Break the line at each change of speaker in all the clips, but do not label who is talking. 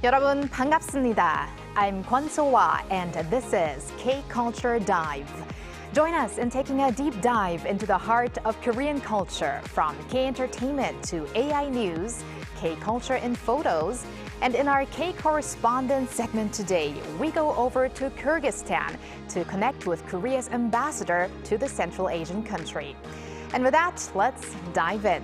여러분 반갑습니다. I'm Kwon-soa and this is K-Culture Dive. Join us in taking a deep dive into the heart of Korean culture, from K-entertainment to AI news, K-culture in photos, and in our K-Correspondent segment today, we go over to Kyrgyzstan to connect with Korea's ambassador to the Central Asian country. And with that, let's dive in.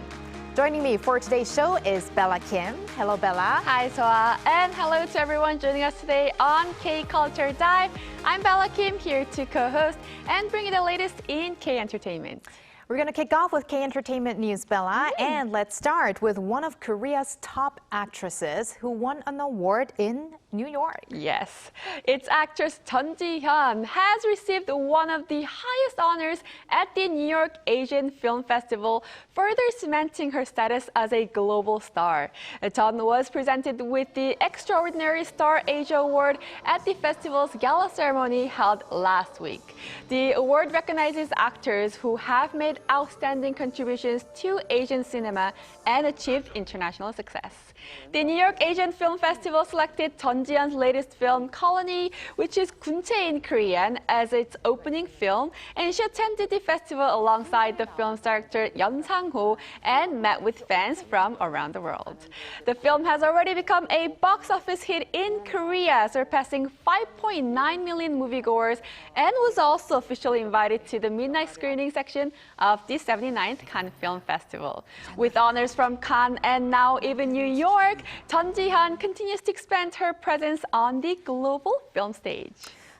Joining me for today's show is Bella Kim. Hello, Bella.
Hi, Soa, and hello to everyone joining us today on K-Culture Dive. I'm Bella Kim, here to co-host and bring you the latest in K-entertainment.
We're going to kick off with K-entertainment news, Bella, and let's start with one of Korea's top actresses who won an award in New York.
Yes, it's actress Ji-hyun has received one of the highest honors at the New York Asian Film Festival, further cementing her status as a global star. Jeon was presented with the Extraordinary Star Asia Award at the festival's gala ceremony held last week. The award recognizes actors who have made outstanding contributions to Asian cinema and achieved international success. The New York Asian Film Festival selected Ji-hyun's latest film, Colony, which is 군체 in Korean, as its opening film, and she attended the festival alongside the film's director Yeon Sang-ho and met with fans from around the world. The film has already become a box office hit in Korea, surpassing 5.9 million moviegoers, and was also officially invited to the midnight screening section of the 79th Cannes Film Festival. With honors from Cannes and now even New York, Ji-hyun continues to expand her presence on the global film stage.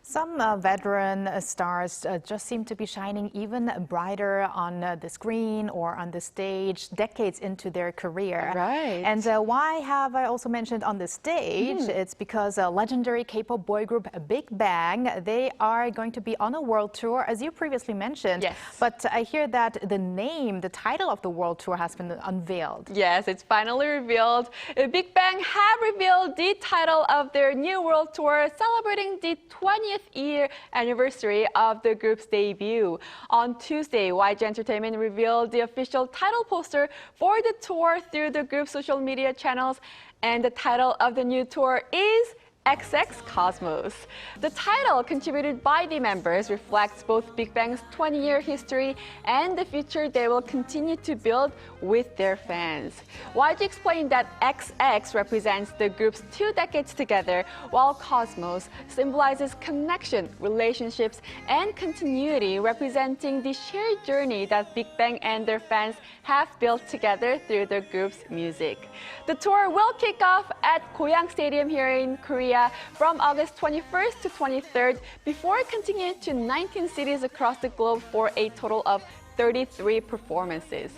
Some veteran stars just seem to be shining even brighter on the screen or on the stage decades into their career.
Right.
And why have I also mentioned on the stage? It's because a legendary K-pop boy group Big Bang, they are going to be on a world tour, as you previously mentioned.
Yes.
But I hear that the title of the world tour has been unveiled.
Yes, it's finally revealed. Big Bang have revealed the title of their new world tour, celebrating the 20th year anniversary of the group's debut. On Tuesday, YG Entertainment revealed the official title poster for the tour through the group's social media channels, and the title of the new tour is XX Cosmos. The title, contributed by the members, reflects both Big Bang's 20-year history and the future they will continue to build with their fans. YG explained that XX represents the group's 2 decades together, while Cosmos symbolizes connection, relationships, and continuity, representing the shared journey that Big Bang and their fans have built together through the group's music. The tour will kick off at Goyang Stadium here in Korea from August 21st to 23rd, before continuing to 19 cities across the globe for a total of 33 performances.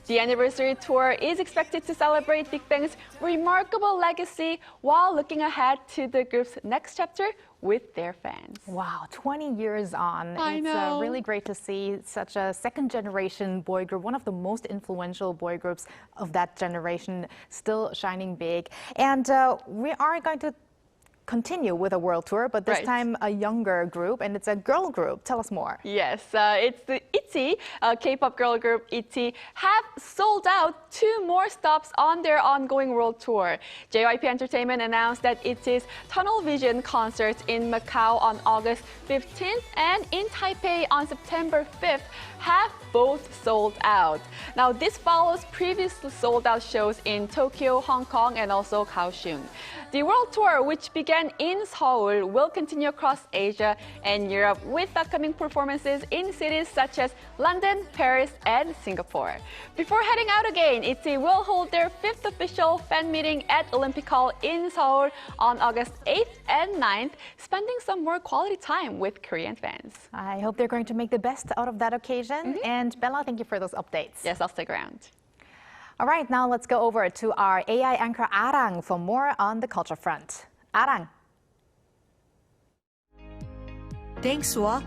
The anniversary tour is expected to celebrate Big Bang's remarkable legacy while looking ahead to the group's next chapter with their fans.
Wow, 20 years on.
I know.
It's really great to see such a second-generation boy group, one of the most influential boy groups of that generation, still shining big. And we are going to continue with a world tour, but this time a younger group, and it's a girl group. Tell us more.
Yes, it's the ITZY, K-pop girl group ITZY, have sold out 2 more stops on their ongoing world tour. JYP Entertainment announced that ITZY's Tunnel Vision concerts in Macau on August 15th and in Taipei on September 5th have both sold out. Now, this follows previously sold out shows in Tokyo, Hong Kong, and also Kaohsiung. The world tour, which began in Seoul, will continue across Asia and Europe with upcoming performances in cities such as London, Paris, and Singapore. Before heading out again, ITZY will hold their 5th official fan meeting at Olympic Hall in Seoul on August 8th and 9th, spending some more quality time with Korean fans.
I hope they're going to make the best out of that occasion. And Bella, thank you for those updates.
Yes, I'll stick around.
All right, now let's go over to our AI anchor Arang for more on the culture front. Arang.
Thanks, Soa.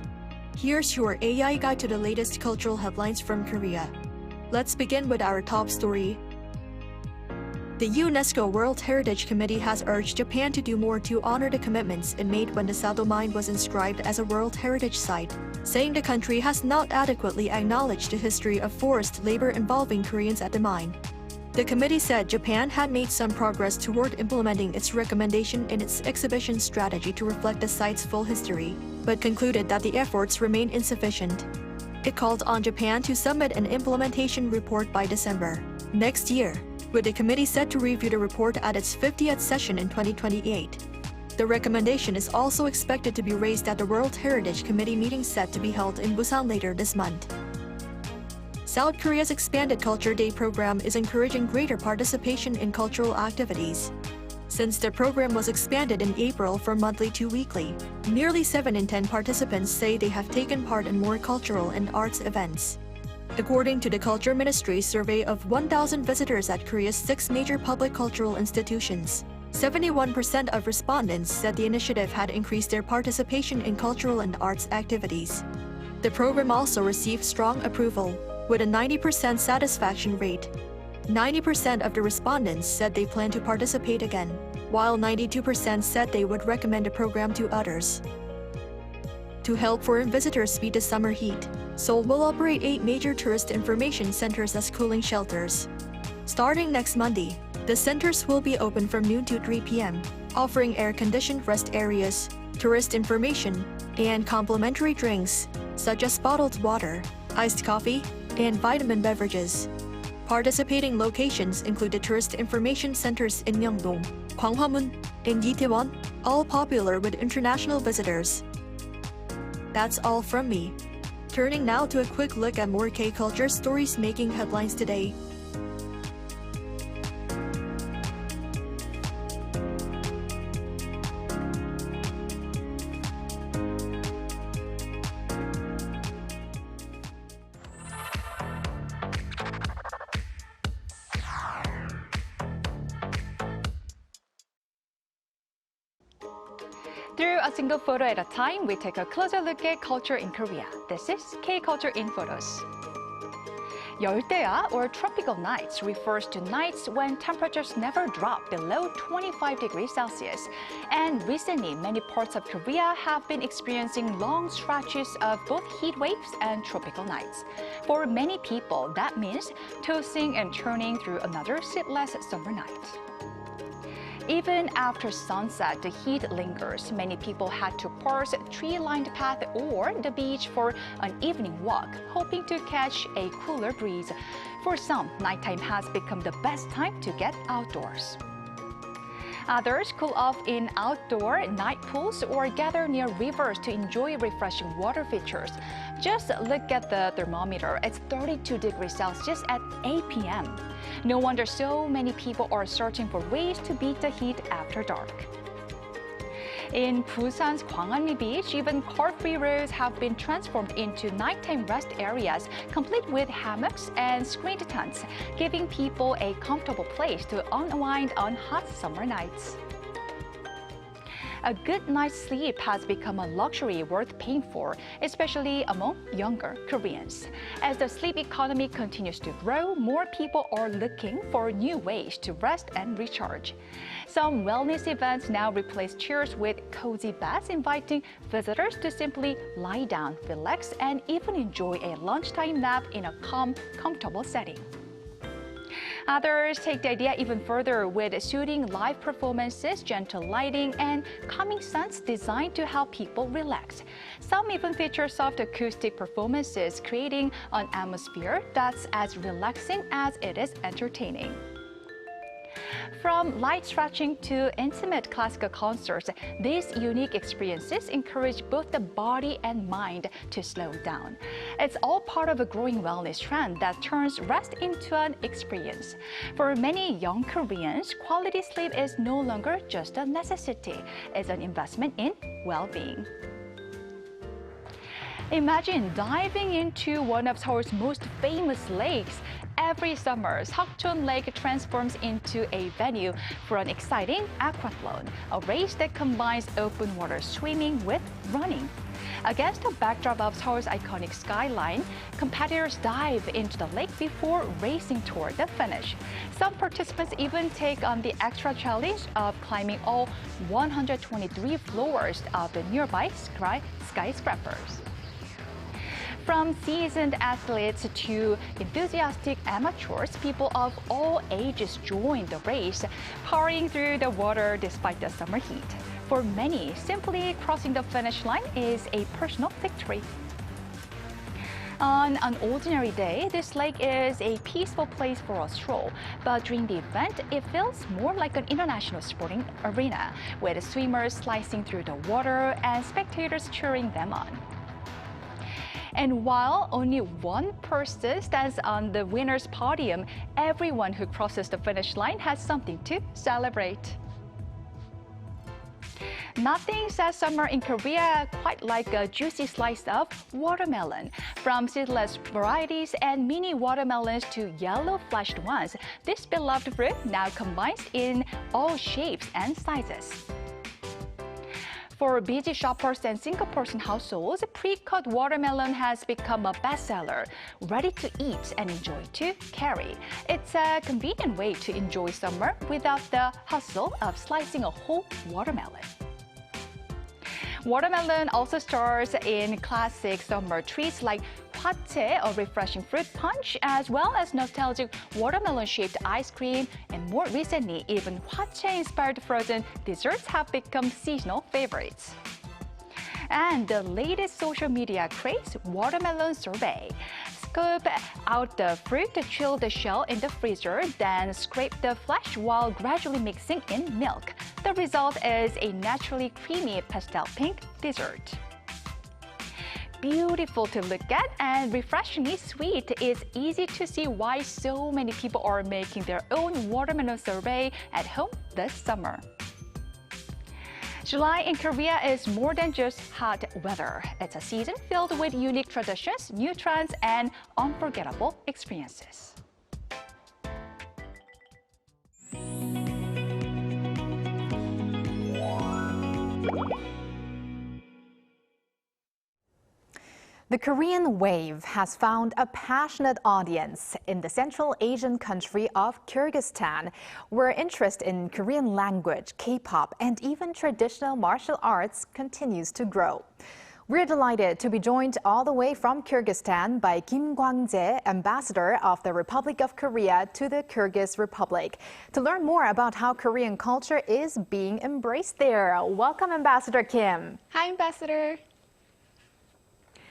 Here's your AI guide to the latest cultural headlines from Korea. Let's begin with our top story. The UNESCO World Heritage Committee has urged Japan to do more to honor the commitments it made when the Sado Mine was inscribed as a World Heritage Site, saying the country has not adequately acknowledged the history of forced labor involving Koreans at the mine. The committee said Japan had made some progress toward implementing its recommendation in its exhibition strategy to reflect the site's full history, but concluded that the efforts remain insufficient. It called on Japan to submit an implementation report by December next year, with the committee set to review the report at its 50th session in 2028. The recommendation is also expected to be raised at the World Heritage Committee meeting set to be held in Busan later this month. South Korea's expanded Culture Day program is encouraging greater participation in cultural activities. Since the program was expanded in April from monthly to weekly, nearly 7 in 10 participants say they have taken part in more cultural and arts events. According to the Culture Ministry's survey of 1,000 visitors at Korea's 6 major public cultural institutions, 71% of respondents said the initiative had increased their participation in cultural and arts activities. The program also received strong approval, with a 90% satisfaction rate. 90% of the respondents said they plan to participate again, while 92% said they would recommend the program to others. To help foreign visitors beat the summer heat, Seoul will operate 8 major tourist information centers as cooling shelters. Starting next Monday, the centers will be open from noon to 3 p.m., offering air-conditioned rest areas, tourist information, and complimentary drinks, such as bottled water, iced coffee, and vitamin beverages. Participating locations include the tourist information centers in Myeongdong, Gwanghwamun, and Itaewon, all popular with international visitors. That's all from me. Turning now to a quick look at more K-culture stories making headlines today.
Through a single photo at a time, we take a closer look at culture in Korea. This is K-Culture in Photos. 열대야, or tropical nights, refers to nights when temperatures never drop below 25 degrees Celsius. And recently, many parts of Korea have been experiencing long stretches of both heat waves and tropical nights. For many people, that means tossing and turning through another sleepless summer night. Even after sunset, the heat lingers. Many people had to pass a tree-lined path or the beach for an evening walk, hoping to catch a cooler breeze. For some, nighttime has become the best time to get outdoors. Others cool off in outdoor night pools or gather near rivers to enjoy refreshing water features. Just look at the thermometer. It's 32 degrees Celsius at 8 p.m. No wonder so many people are searching for ways to beat the heat after dark. In Busan's Gwanghwamun Beach, even car-free roads have been transformed into nighttime rest areas, complete with hammocks and screened tents, giving people a comfortable place to unwind on hot summer nights. A good night's sleep has become a luxury worth paying for, especially among younger Koreans. As the sleep economy continues to grow, more people are looking for new ways to rest and recharge. Some wellness events now replace chairs with cozy beds, inviting visitors to simply lie down, relax, and even enjoy a lunchtime nap in a calm, comfortable setting. Others take the idea even further with soothing live performances, gentle lighting, and calming scents designed to help people relax. Some even feature soft acoustic performances, creating an atmosphere that's as relaxing as it is entertaining. From light stretching to intimate classical concerts, these unique experiences encourage both the body and mind to slow down. It's all part of a growing wellness trend that turns rest into an experience. For many young Koreans, quality sleep is no longer just a necessity. It's an investment in well-being. Imagine diving into one of Seoul's most famous lakes. Every summer, Seokchon Lake transforms into a venue for an exciting aquathlon, a race that combines open water swimming with running. Against the backdrop of Seoul's iconic skyline, competitors dive into the lake before racing toward the finish. Some participants even take on the extra challenge of climbing all 123 floors of the nearby skyscrapers. From seasoned athletes to enthusiastic amateurs, people of all ages join the race, powering through the water despite the summer heat. For many, simply crossing the finish line is a personal victory. On an ordinary day, this lake is a peaceful place for a stroll, but during the event, it feels more like an international sporting arena, with swimmers slicing through the water and spectators cheering them on. And while only one person stands on the winner's podium, everyone who crosses the finish line has something to celebrate. Nothing says summer in Korea quite like a juicy slice of watermelon. From seedless varieties and mini watermelons to yellow fleshed ones, this beloved fruit now combines in all shapes and sizes. For busy shoppers and single-person households, pre-cut watermelon has become a bestseller, ready to eat and enjoy to carry. It's a convenient way to enjoy summer without the hustle of slicing a whole watermelon. Watermelon also stars in classic summer treats like hwachae, a refreshing fruit punch, as well as nostalgic watermelon-shaped ice cream, and more recently, even hwachae-inspired frozen desserts have become seasonal favorites. And the latest social media craze, watermelon sorbet. Scoop out the fruit, chill the shell in the freezer, then scrape the flesh while gradually mixing in milk. The result is a naturally creamy pastel pink dessert. Beautiful to look at and refreshingly sweet, it's easy to see why so many people are making their own watermelon sorbet at home this summer. July in Korea is more than just hot weather. It's a season filled with unique traditions, new trends, and unforgettable experiences.
The Korean wave has found a passionate audience in the Central Asian country of Kyrgyzstan, where interest in Korean language, K-pop, and even traditional martial arts continues to grow. We're delighted to be joined all the way from Kyrgyzstan by Kim Kwang-jae, Ambassador of the Republic of Korea to the Kyrgyz Republic, to learn more about how Korean culture is being embraced there. Welcome, Ambassador Kim.
Hi, Ambassador.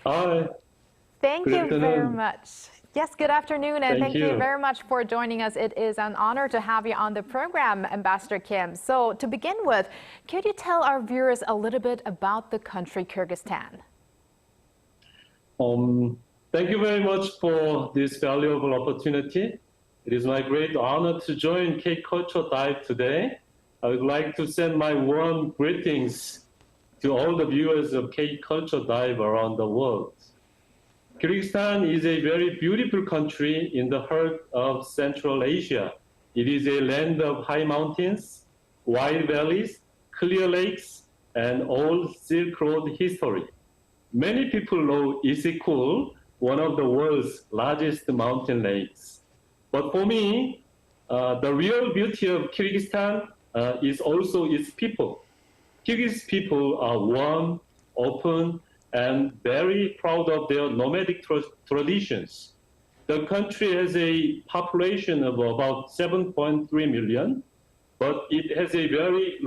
Hi.
Thank you
afternoon.
very much. Yes, good afternoon, and thank you
you
very much for joining us. It is an honor to have you on the program, Ambassador Kim. So to begin with, could you tell our viewers a little bit about the country Kyrgyzstan?
Thank you very much for this valuable opportunity. It is my great honor to join K-Culture Dive today. I would like to send my warm greetings to all the viewers of K-Culture Dive around the world. Kyrgyzstan is a very beautiful country in the heart of Central Asia. It is a land of high mountains, wide valleys, clear lakes, and old Silk Road history. Many people know Isikul, one of the world's largest mountain lakes. But for me, the real beauty of Kyrgyzstan is also its people. Kyrgyz people are warm, open, and very proud of their nomadic traditions. The country has a population of about 7.3 million, but it has a very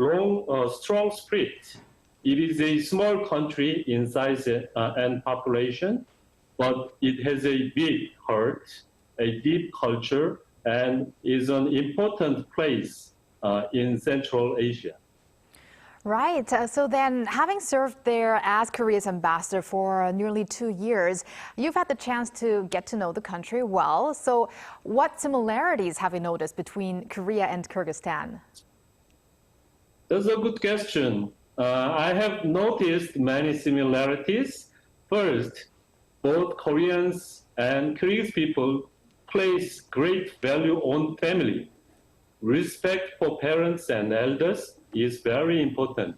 strong spirit. It is a small country in size and population, but it has a big heart, a deep culture, and is an important place in Central Asia.
Right. So then, having served there as Korea's ambassador for nearly 2 years, you've had the chance to get to know the country well. So what similarities have you noticed between Korea and Kyrgyzstan?
That's a good question. I have noticed many similarities. First, both Koreans and Kyrgyz people place great value on family. Respect for parents and elders is very important.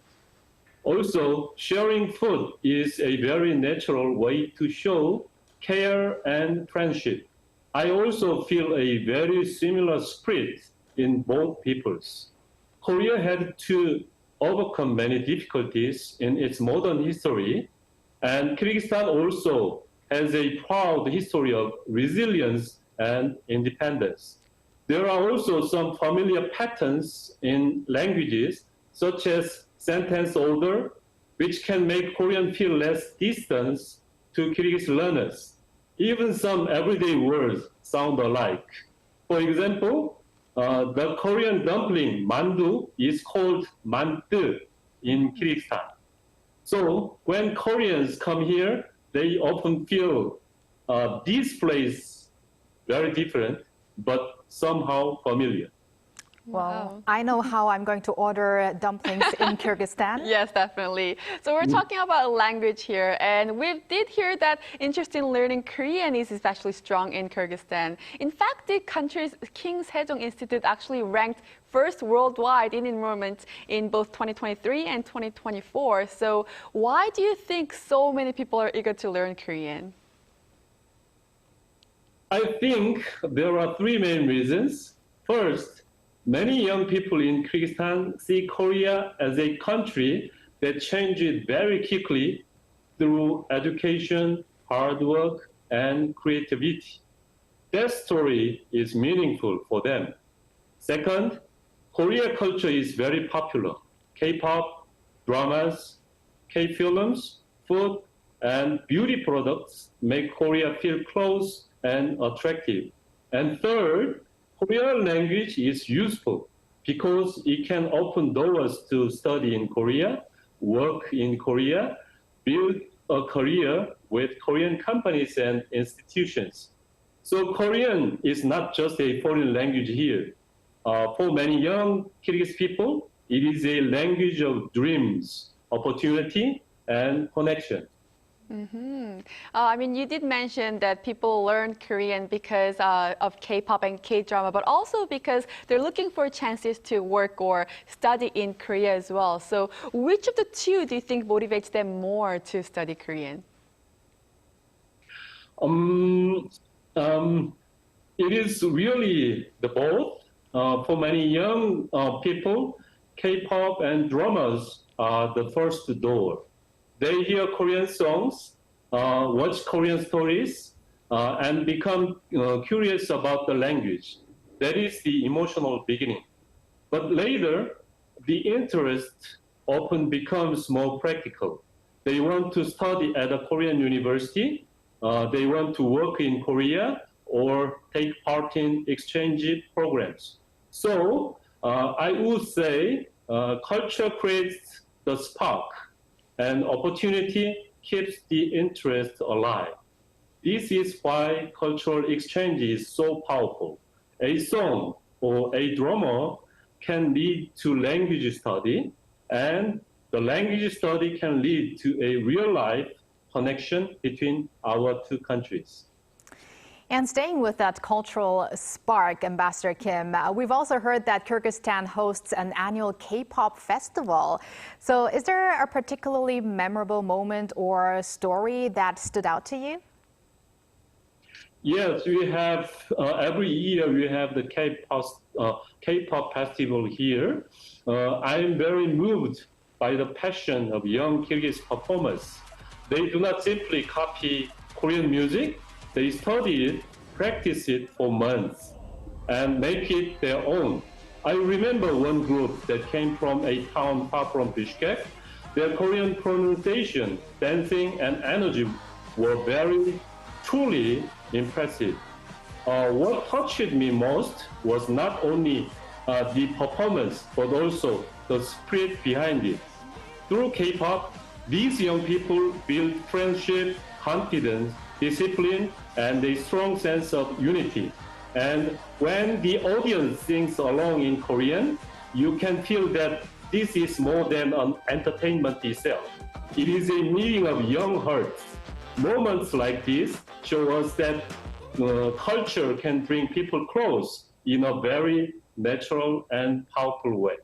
Also, sharing food is a very natural way to show care and friendship. I also feel a very similar spirit in both peoples. Korea had to overcome many difficulties in its modern history, and Kyrgyzstan also has a proud history of resilience and independence. There are also some familiar patterns in languages, such as sentence order, which can make Korean feel less distant to Kyrgyz learners. Even some everyday words sound alike. For example, the Korean dumpling mandu is called mantu in Kyrgyzstan. So when Koreans come here, they often feel this place very different, but somehow familiar.
Well, I know how I'm going to order dumplings in Kyrgyzstan.
Yes, definitely. So we're talking about language here, and we did hear that interest in learning Korean is especially strong in Kyrgyzstan. In fact, the country's King Sejong Institute actually ranked first worldwide in enrollment in both 2023 and 2024. So why do you think so many people are eager to learn Korean?
I think there are three main reasons. First, many young people in Kyrgyzstan see Korea as a country that changes very quickly through education, hard work, and creativity. That story is meaningful for them. Second, Korea culture is very popular. K-pop, dramas, K-films, food, and beauty products make Korea feel close and attractive. And third, Korean language is useful because it can open doors to study in Korea, work in Korea, build a career with Korean companies and institutions. So Korean is not just a foreign language here. For many young Kyrgyz people, it is a language of dreams, opportunity, and connection.
I mean, you did mention that people learn Korean because of K-pop and K-drama, but also because they're looking for chances to work or study in Korea as well. So which of the two do you think motivates them more to study Korean?
It is really the both. For many young people, K-pop and dramas are the first door. They hear Korean songs, watch Korean stories, and become curious about the language. That is the emotional beginning. But later, the interest often becomes more practical. They want to study at a Korean university. They want to work in Korea or take part in exchange programs. So I would say culture creates the spark, and opportunity keeps the interest alive. This is why cultural exchange is so powerful. A song or a drama can lead to language study, and the language study can lead to a real-life connection between our two countries.
And staying with that cultural spark, Ambassador Kim, we've also heard that Kyrgyzstan hosts an annual K-pop festival. So is there a particularly memorable moment or story that stood out to you?
Yes, we have, every year we have the K-pop festival here. I am very moved by the passion of young Kyrgyz performers. They do not simply copy Korean music. They study it, practice it for months, and make it their own. I remember one group that came from a town far from Bishkek. Their Korean pronunciation, dancing, and energy were very, truly impressive. What touched me most was not only the performance, but also the spirit behind it. Through K-pop, these young people build friendship, confidence, discipline, and a strong sense of unity. And when the audience sings along in Korean, you can feel that this is more than an entertainment itself. It is a meeting of young hearts. Moments like this show us that culture can bring people close in a very natural and powerful way.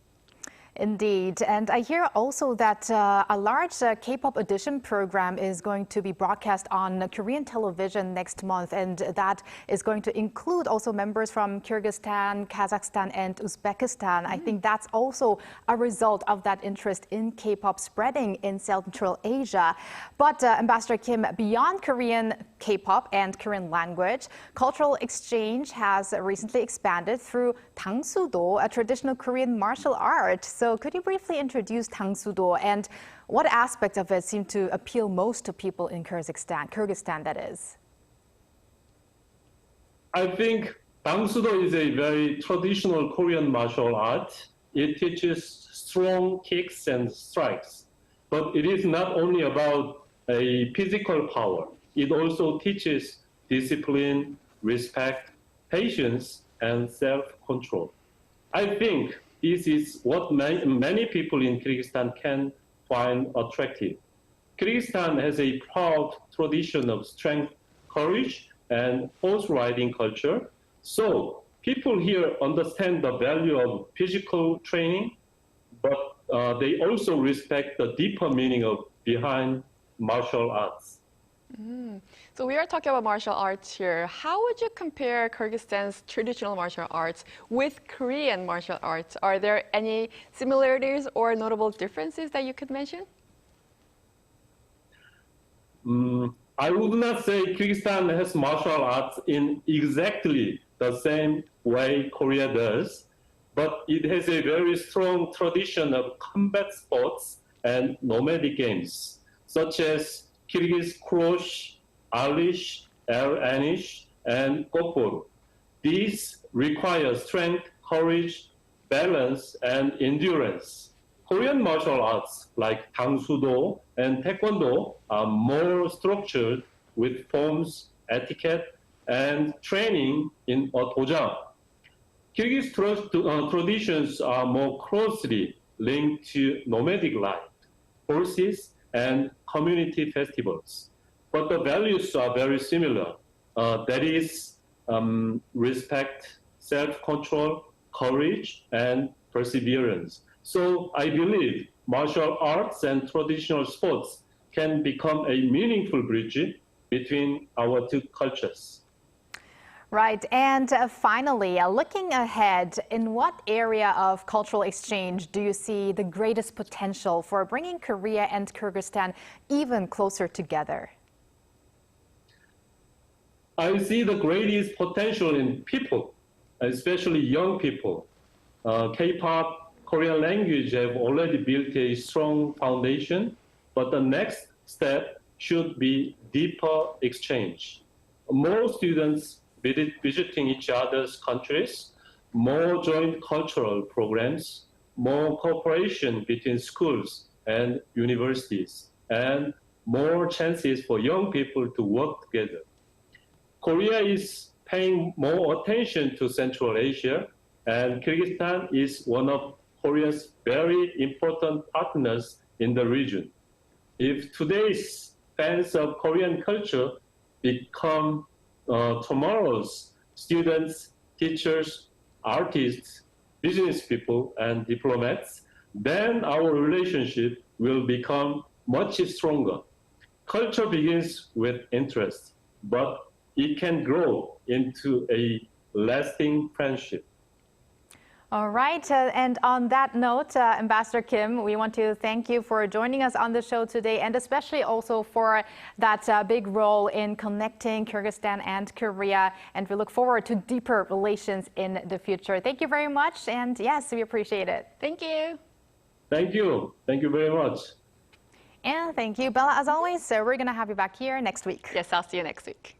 Indeed. And I hear also that a large K-pop audition program is going to be broadcast on Korean television next month, and that is going to include also members from Kyrgyzstan, Kazakhstan, and Uzbekistan. I think that's also a result of that interest in K-pop spreading in Central Asia. But Ambassador Kim, beyond Korean K-pop and Korean language. Cultural exchange has recently expanded through Tangsudo, a traditional Korean martial art. So could you briefly introduce Tangsudo and what aspect of it seemed to appeal most to people in Kyrgyzstan that is?
I think Tangsudo is a very traditional Korean martial art. It teaches strong kicks and strikes, but it is not only about a physical power. It also teaches discipline, respect, patience, and self-control. I think this is what many people in Kyrgyzstan can find attractive. Kyrgyzstan has a proud tradition of strength, courage, and horse riding culture. So people here understand the value of physical training, but they also respect the deeper meaning behind martial arts.
So we are talking about martial arts here. How would you compare Kyrgyzstan's traditional martial arts with Korean martial arts? Are there any similarities or notable differences that you could mention?
I would not say Kyrgyzstan has martial arts in exactly the same way Korea does, but it has a very strong tradition of combat sports and nomadic games, such as Kyrgyz Krosh, Alish, El-Anish, and Gokor. These require strength, courage, balance, and endurance. Korean martial arts like Tangsudo and Taekwondo are more structured with forms, etiquette, and training in a dojang. Kyrgyz traditions are more closely linked to nomadic life, horses, and community festivals. But the values are very similar. That is respect, self-control, courage, and perseverance. So I believe martial arts and traditional sports can become a meaningful bridge between our two cultures.
Right. And finally, looking ahead, in what area of cultural exchange do you see the greatest potential for bringing Korea and Kyrgyzstan even closer together?
I see the greatest potential in people, especially young people. K-pop, Korean language have already built a strong foundation, but the next step should be deeper exchange. More students visiting each other's countries, more joint cultural programs, more cooperation between schools and universities, and more chances for young people to work together. Korea is paying more attention to Central Asia, and Kyrgyzstan is one of Korea's very important partners in the region. If today's fans of Korean culture become tomorrow's students, teachers, artists, business people, and diplomats, then our relationship will become much stronger. Culture begins with interest, but it can grow into a lasting friendship.
All right. And on that note, Ambassador Kim, we want to thank you for joining us on the show today, and especially also for that big role in connecting Kyrgyzstan and Korea. And we look forward to deeper relations in the future. Thank you very much. And yes, we appreciate it.
Thank you.
Thank you. Thank you very much.
And thank you, Bella. As always, we're going to have you back here next week.
Yes, I'll see you next week.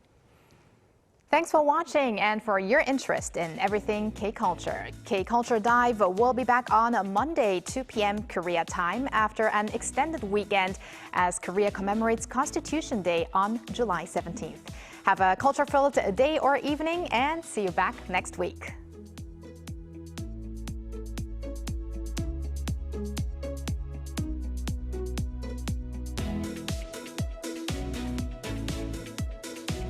Thanks for watching and for your interest in everything K-Culture. K-Culture Dive will be back on Monday, 2 p.m. Korea time after an extended weekend as Korea commemorates Constitution Day on July 17th. Have a culture-filled day or evening and see you back next week.